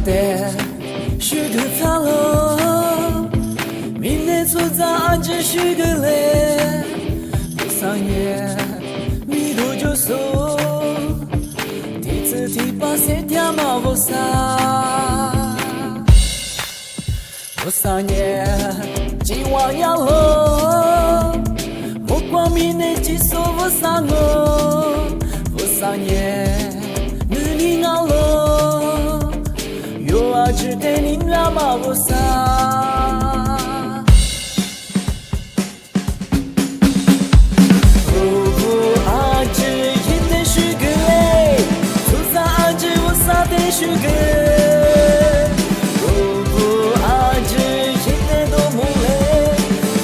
때 슈그탈로 민네소자 아주 슈글레 부상에 미도줘서 디츠티파세 디아마보사 부상에 지와야로 목과 민네지소 부상어 부상에 눈이 나로 요아줄 때니 라마보사 부부 아주 힘든 슈그레 소사 아주 우사 대 슈그 부부 아주 힘내도 몰래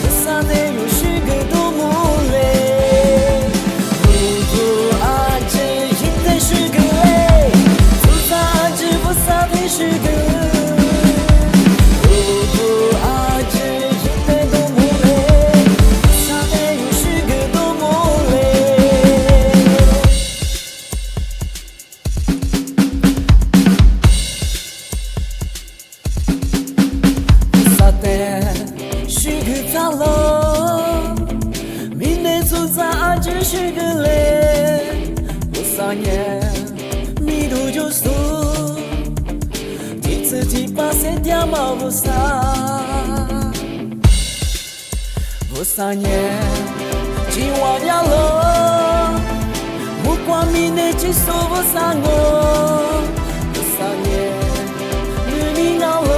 우사 대요 슈그도 몰래 부부 아주 힘든 슈그레 소사 아주 우사 대 슈그 민네소자 아주 슈글레 부상에 미도줘서 디츠티파세 디아마보사 부상에 지와야로 목과 민네지소 부상어 부상에 눈이 나로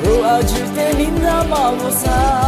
로아줄 때니 라마보사